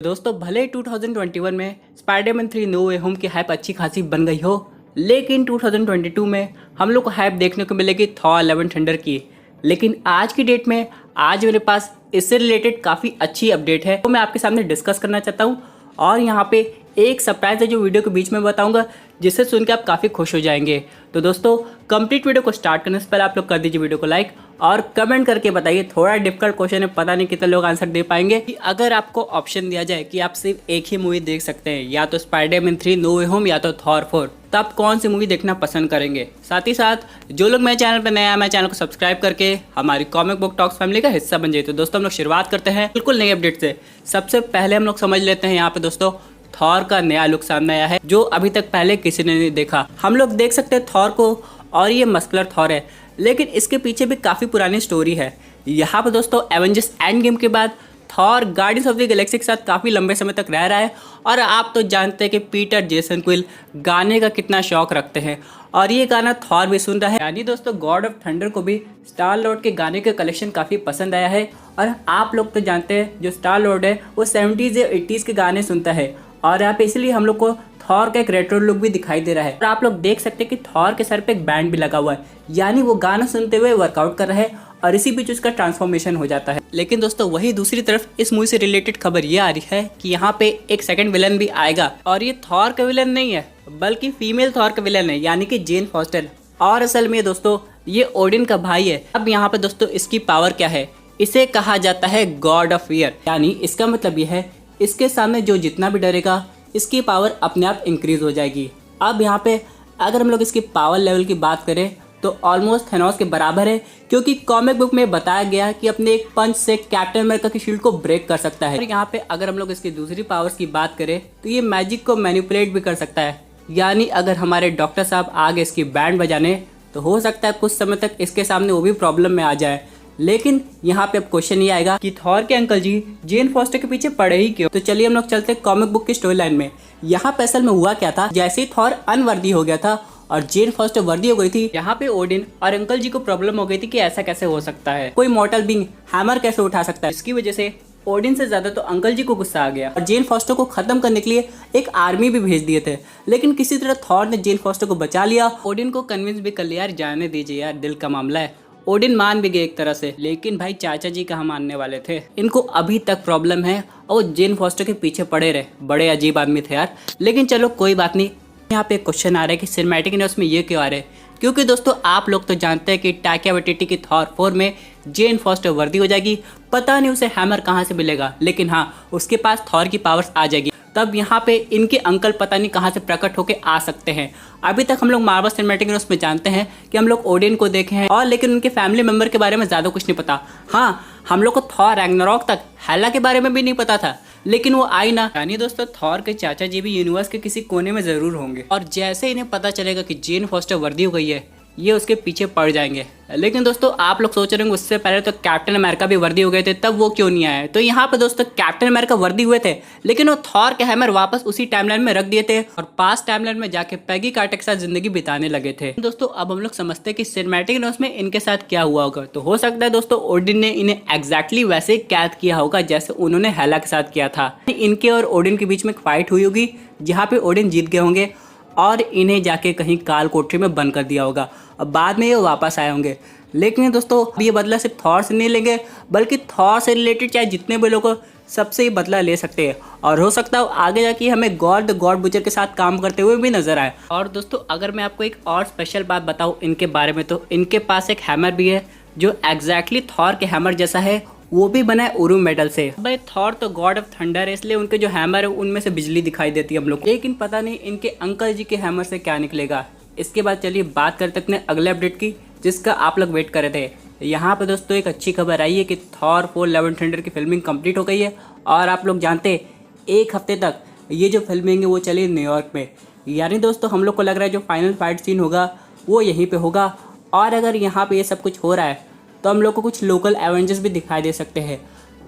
दोस्तों भले ही 2021 में स्पाइडरमैन 3 नो वे होम की हाइप अच्छी खासी बन गई हो, लेकिन 2022 में हम लोग को हाइप देखने को मिलेगी थॉर लव एंड थंडर की। लेकिन आज की डेट में आज मेरे पास इससे रिलेटेड काफ़ी अच्छी अपडेट है, तो मैं आपके सामने डिस्कस करना चाहता हूँ। और यहाँ पे एक सरप्राइज है जो वीडियो के बीच में बताऊंगा, जिसे सुन के आप काफ़ी खुश हो जाएंगे। तो दोस्तों कंप्लीट वीडियो को स्टार्ट करने से पहले आप लोग कर दीजिए वीडियो को लाइक और कमेंट करके बताइए। थोड़ा डिफिकल्ट क्वेश्चन है, पता नहीं कितने लोग आंसर दे पाएंगे। कि अगर आपको ऑप्शन दिया जाए कि आप सिर्फ एक ही मूवी देख सकते हैं, या तो स्पाइडरमैन 3 नो वे होम या तो थॉर 4, तो आप कौन सी मूवी देखना पसंद करेंगे? साथ ही साथ जो लोग मेरे चैनल पर नया है, मेरे चैनल को सब्सक्राइब करके हमारी कॉमिक बुक टॉक्स फैमिली का हिस्सा बन जाए। तो दोस्तों हम लोग शुरुआत करते हैं बिल्कुल नई अपडेट से। सबसे पहले हम लोग समझ लेते हैं यहाँ पे दोस्तों थॉर का नया लुक सामने आया है, जो अभी तक पहले किसी ने नहीं देखा। हम लोग देख सकते हैं थॉर को, और ये मस्कुलर थॉर है, लेकिन इसके पीछे भी काफ़ी पुरानी स्टोरी है। यहाँ पर दोस्तों एवेंजर्स एंड गेम के बाद Thor guardians of the Galaxy के साथ काफ़ी लंबे समय तक रह रहा है। और आप तो जानते हैं कि पीटर जेसन क्विल गाने का कितना शौक रखते हैं, और ये गाना थॉर भी सुन रहा है। यानी दोस्तों गॉड ऑफ थंडर को भी स्टार लॉर्ड के गाने का कलेक्शन काफ़ी पसंद आया है। और आप लोग तो जानते हैं जो स्टार लॉर्ड है वो 70s या 80s के गाने सुनता है, और यहाँ पे इसलिए हम लोग को थॉर का एक रेट्रो लुक भी दिखाई दे रहा है। और आप लोग देख सकते हैं कि थॉर के सर पे एक बैंड भी लगा हुआ है, यानी वो गाना सुनते हुए वर्कआउट कर रहा है, और इसी बीच उसका ट्रांसफॉर्मेशन हो जाता है। लेकिन दोस्तों वही दूसरी तरफ इस मूवी से रिलेटेड खबर ये आ रही है कि यहाँ पे एक सेकंड विलन भी आएगा, और ये थॉर का विलन नहीं है बल्कि फीमेल थॉर का विलन है, यानी कि जेन फॉस्टर। और असल में दोस्तों ये ओडिन का भाई है। अब यहाँ पे दोस्तों इसकी पावर क्या है? इसे कहा जाता है गॉड ऑफ फियर, यानी इसका मतलब ये है इसके सामने जो जितना भी डरेगा इसकी पावर अपने आप इंक्रीज हो जाएगी। अब यहाँ पे अगर हम लोग इसकी पावर लेवल की बात करें तो ऑलमोस्ट थेनोस के बराबर है, क्योंकि कॉमिक बुक में बताया गया कि अपने एक पंच से कैप्टन अमेरिका की शील्ड को ब्रेक कर सकता है। और यहाँ पे अगर हम लोग इसकी दूसरी पावर्स की बात करें तो ये मैजिक को मैनिपुलेट भी कर सकता है, यानी अगर हमारे डॉक्टर साहब आगे इसकी बैंड बजाने तो हो सकता है कुछ समय तक इसके सामने वो भी प्रॉब्लम में आ जाए। लेकिन यहाँ पे अब क्वेश्चन ये आएगा कि थॉर के अंकल जी जेन फॉस्टर के पीछे पड़े ही क्यों? तो चलिए हम लोग चलते हैं कॉमिक बुक की स्टोरी लाइन में। यहाँ पे असल में हुआ क्या था, जैसे ही थॉर अनवर्दी हो गया था और जेन फॉस्टर वर्दी हो गई थी, यहाँ पे ओडिन और अंकल जी को प्रॉब्लम हो गई थी कि ऐसा कैसे हो सकता है, कोई मॉर्टल बीइंग हैमर कैसे उठा सकता है। इसकी वजह से ओडिन से ज्यादा तो अंकल जी को गुस्सा आ गया, और जेन फॉस्टर को खत्म करने के लिए एक आर्मी भी भेज दिए थे। लेकिन किसी तरह थॉर ने जेन फॉस्टर को बचा लिया। ओडिन को कन्विंस भी कर लिया, यार जाने दीजिए यार, दिल का मामला है। ओडिन मान भी गए एक तरह से, लेकिन भाई चाचा जी कहाँ मानने वाले थे। इनको अभी तक प्रॉब्लम है और वो जेन फॉस्टर के पीछे पड़े रहे। बड़े अजीब आदमी थे यार, लेकिन चलो कोई बात नहीं। यहाँ पे क्वेश्चन आ रहा है कि सिनेमैटिक यूनिवर्स में ये क्यों आ रहे हैं? क्योंकि दोस्तों आप लोग तो जानते हैं कि टाइका वाइटिटी की थॉर 4 में जेन फॉस्टर वर्दी हो जाएगी। पता नहीं उसे हैमर कहाँ से मिलेगा, लेकिन हाँ उसके पास थॉर की पावर्स आ जाएगी। तब यहाँ पे इनके अंकल पता नहीं कहाँ से प्रकट होके आ सकते हैं। अभी तक हम लोग मार्वल सिनेमैटिक यूनिवर्स में जानते हैं कि हम लोग ओडिन को देखे हैं, और लेकिन उनके फैमिली मेंबर के बारे में ज़्यादा कुछ नहीं पता। हाँ हम लोग को थॉर रैग्नारॉक तक हेला के बारे में भी नहीं पता था, लेकिन वो आई ना। यानी दोस्तों थॉर के चाचा जी भी यूनिवर्स के किसी कोने में ज़रूर होंगे, और जैसे इन्हें पता चलेगा कि जेन फॉस्टर वर्दी हो गई है, ये उसके पीछे पड़ जाएंगे। लेकिन दोस्तों आप लोग सोच रहे होंगे उससे पहले तो कैप्टन अमेरिका भी वर्दी हो गए थे, तब वो क्यों नहीं आए? तो यहाँ पे दोस्तों कैप्टन अमेरिका वर्दी हुए थे, लेकिन वो थॉर के हैमर वापस उसी टाइमलाइन में रख दिए थे, और पास्ट टाइमलाइन में जाके पैगी कार्टर के साथ जिंदगी बिताने लगे थे। दोस्तों अब हम लोग समझते हैं कि सिनेमैटिक यूनिवर्स में इनके साथ क्या हुआ होगा। तो हो सकता है दोस्तों ओडिन ने इन्हें एग्जैक्टली वैसे ही कैद किया होगा जैसे उन्होंने हेला के साथ किया था। इनके और ओडिन के बीच में एक फाइट हुई होगी, जहाँ पे ओडिन जीत गए होंगे और इन्हें जाके कहीं काल कोठरी में बंद कर दिया होगा। अब बाद में ये वापस आए होंगे। लेकिन दोस्तों ये बदला सिर्फ थॉर से नहीं लेंगे, बल्कि थॉर से रिलेटेड चाहे जितने भी लोग हो सबसे ही बदला ले सकते हैं, और हो सकता है आगे जाके हमें गॉड बुचर के साथ काम करते हुए भी नजर आए। और दोस्तों अगर मैं आपको एक और स्पेशल बात बताऊं इनके बारे में, तो इनके पास एक हैमर भी है जो एग्जैक्टली थॉर के हैमर जैसा है, वो भी बना है उरू मेटल से। भाई थॉर तो गॉड ऑफ थंडर है, इसलिए उनके जो हैमर है उनमें से बिजली दिखाई देती है हम लोग को। लेकिन पता नहीं इनके अंकल जी के हैमर से क्या निकलेगा। इसके बाद चलिए बात करते अपने अगले अपडेट की, जिसका आप लोग वेट कर रहे थे। यहाँ पे दोस्तों एक अच्छी खबर आई है कि थॉर 4 लव एंड थंडर की फिल्मिंग कंप्लीट हो गई है, और आप लोग जानते हैं एक हफ्ते तक ये जो फिल्मिंग है वो चली न्यूयॉर्क में। यानी दोस्तों हम लोग को लग रहा है जो फाइनल फाइट सीन होगा वो यहीं पे होगा। और अगर यहाँ पे ये सब कुछ हो रहा है तो हम लोग को कुछ लोकल एवेंजर्स भी दिखाई दे सकते हैं।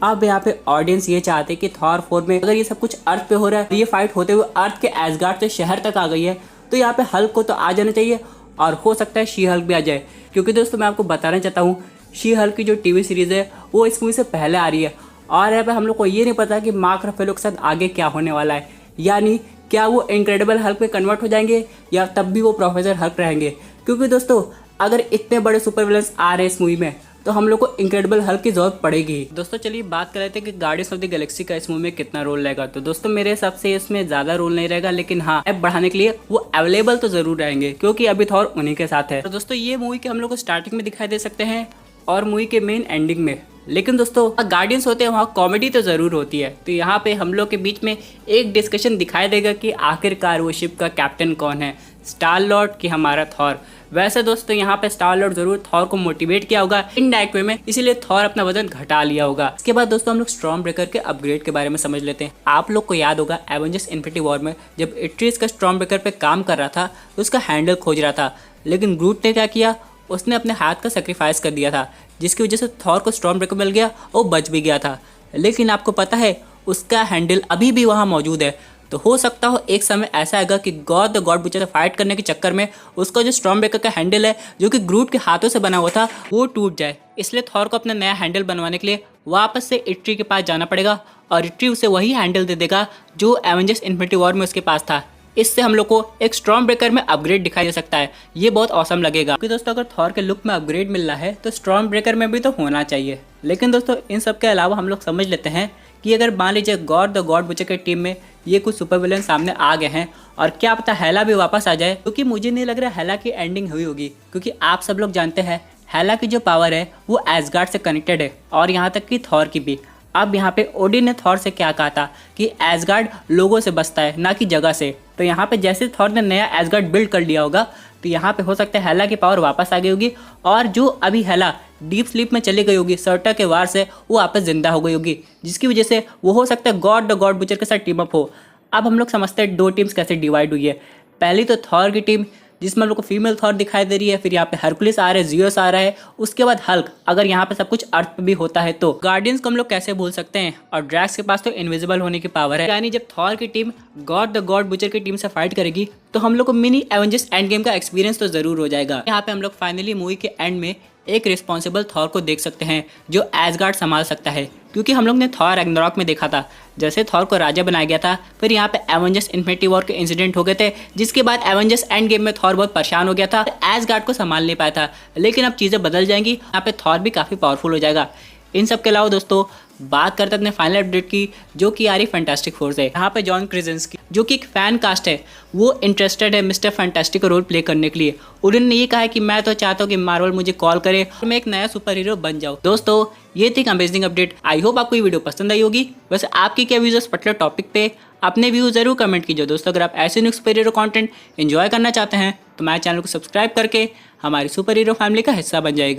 अब यहाँ पे ऑडियंस ये चाहते हैं कि थॉर 4 में अगर ये सब कुछ अर्थ पे हो रहा है, ये फाइट होते हुए अर्थ के एसगार्ड से शहर तक आ गई है, तो यहाँ पे हल्क को तो आ जाना चाहिए, और हो सकता है शी हल्क भी आ जाए। क्योंकि दोस्तों मैं आपको बताना चाहता हूँ शी हल्क की जो टीवी सीरीज़ है वो इस मूवी से पहले आ रही है, और यहाँ पे हम लोग को ये नहीं पता कि मार्क रफेलो के साथ आगे क्या होने वाला है, यानी क्या वो इनक्रेडिबल हल्क में कन्वर्ट हो जाएंगे या तब भी वो प्रोफेसर हल्क रहेंगे। क्योंकि दोस्तों अगर इतने बड़े सुपर विलन्स आ रहे हैं इस मूवी में तो हम लोग को इनक्रेडिबल हल्क की जरूरत पड़ेगी। दोस्तों चलिए बात कर लेते हैं कि गार्डियंस ऑफ द गैलेक्सी का इस मूवी में कितना रोल रहेगा। तो दोस्तों मेरे हिसाब से इसमें ज़्यादा रोल नहीं रहेगा, लेकिन हाँ ऐप बढ़ाने के लिए वो अवेलेबल तो जरूर रहेंगे क्योंकि अभी थॉर उन्हीं के साथ है। तो दोस्तों ये मूवी के हम लोग को स्टार्टिंग में दिखाई दे सकते हैं और मूवी के मेन एंडिंग में। लेकिन दोस्तों गार्डियंस होते हैं वहाँ कॉमेडी तो ज़रूर होती है। तो यहाँ पे हम लोग के बीच में एक डिस्कशन दिखाई देगा कि आखिरकार वो शिप का कैप्टन कौन है, स्टार लॉर्ड कि हमारा थॉर। वैसे दोस्तों यहाँ पे स्टार लॉर्ड जरूर थॉर को मोटिवेट किया होगा इनडायरेक्ट वे में, इसीलिए थॉर अपना वजन घटा लिया होगा। इसके बाद दोस्तों हम लोग स्टॉर्म ब्रेकर के अपग्रेड के बारे में समझ लेते हैं। आप लोग को याद होगा एवेंजर्स इन्फिनिटी वॉर में जब इट्रीज का स्टॉर्म ब्रेकर पे काम कर रहा था तो उसका हैंडल खोज रहा था, लेकिन ग्रूट ने क्या किया, उसने अपने हाथ का सेक्रीफाइस कर दिया था, जिसकी वजह से थॉर को स्टॉर्म ब्रेकर मिल गया और बच भी गया था। लेकिन आपको पता है उसका हैंडल अभी भी वहाँ मौजूद है। तो हो सकता हो एक समय ऐसा आएगा कि गॉड द गॉड बुचर से फाइट करने के चक्कर में उसका जो स्टॉर्म ब्रेकर का हैंडल है जो कि ग्रूट के हाथों से बना हुआ था वो टूट जाए। इसलिए थॉर को अपना नया हैंडल बनवाने के लिए वापस से इट्री के पास जाना पड़ेगा और इट्री उसे वही हैंडल दे देगा जो एवेंजर्स इन्फिनिटी वॉर में उसके पास था। इससे हम लोग को एक स्टॉर्म ब्रेकर में अपग्रेड दिखाई दे सकता है। ये बहुत औसम लगेगा क्योंकि दोस्तों अगर थॉर के लुक में अपग्रेड मिल रहा है तो स्टॉर्म ब्रेकर में भी तो होना चाहिए। लेकिन दोस्तों इन सब के अलावा हम लोग समझ लेते हैं कि अगर मान लीजिए गॉड द गॉड बुचर की टीम में ये कुछ सुपर विलन सामने आ गए हैं और क्या पता हेला भी वापस आ जाए, क्योंकि मुझे नहीं लग रहा हेला की एंडिंग हुई होगी। क्योंकि आप सब लोग जानते हैं हेला की जो पावर है वो एसगार्ड से कनेक्टेड है और यहाँ तक कि थॉर की भी। अब यहाँ पे ओडिन ने थॉर से क्या कहा था कि एसगार्ड लोगों से बसता है ना कि जगह से। तो यहाँ पे जैसे थॉर ने नया एसगार्ड बिल्ड कर लिया होगा तो यहाँ पे हो सकता है हेला की पावर वापस आ गई होगी और जो अभी हेला डीप स्लीप में चली गई होगी सर्टा के वार से वो वापस जिंदा हो गई होगी, जिसकी वजह से वो हो सकता है गॉड द गॉड बुचर के साथ टीम अप हो। अब हम लोग समझते हैं दो टीम्स कैसे डिवाइड हुई है। पहली तो थॉर की टीम जिसमें हम लोग को फीमेल थॉर दिखाई दे रही है, फिर यहाँ पे हरकुलिस आ रहा है, जियोस आ रहा है, उसके बाद हल्क। अगर यहाँ पे सब कुछ अर्थ पे भी होता है तो गार्डियंस को हम लोग कैसे भूल सकते हैं। और ड्रैक्स के पास तो इनविजिबल होने की पावर है, यानी जब थॉर की team God the God butcher की टीम से फाइट करेगी तो हम लोग को मिनी एवेंजर्स एंड गेम का एक्सपीरियंस तो जरूर हो जाएगा। यहाँ पे हम लोग फाइनली मूवी के एंड में एक रिस्पॉन्सिबल थॉर को देख सकते हैं जो एसगार्ड संभाल सकता है। क्योंकि हम लोग ने थॉर रैग्नारॉक में देखा था जैसे थॉर को राजा बनाया गया था, फिर यहाँ पे एवेंजर्स इन्फिनिटी वॉर के इंसिडेंट हो गए थे, जिसके बाद एवेंजर्स एंड गेम में थॉर बहुत परेशान हो गया था, एसगार्ड को संभाल नहीं पाया था। लेकिन अब चीज़ें बदल जाएंगी, यहाँ पे थॉर भी काफ़ी पावरफुल हो जाएगा। इन सब के अलावा दोस्तों बात करते हैं अपने फाइनल अपडेट की जो कि आ रही फैंटास्टिक फोर से। यहाँ पे जॉन क्रेजेंस्की जो कि एक फैन कास्ट है वो इंटरेस्टेड है मिस्टर फैंटास्टिक का रोल प्ले करने के लिए। उन्होंने ये कहा है कि मैं तो चाहता हूँ कि मार्वल मुझे कॉल करे और मैं एक नया सुपर हीरो बन जाऊँ। दोस्तों ये थी अमेजिंग अपडेट। आई होप आपको ये वीडियो पसंद आई होगी। वैसे आपकी क्या व्यूज इस पर्टिकुलर टॉपिक पे, अपने व्यूज जरूर कमेंट कीजिए। दोस्तों अगर आप ऐसे new super hero content enjoy करना चाहते हैं तो हमारे चैनल को सब्सक्राइब करके हमारी सुपर हीरो फैमिली का हिस्सा बन जाएगा।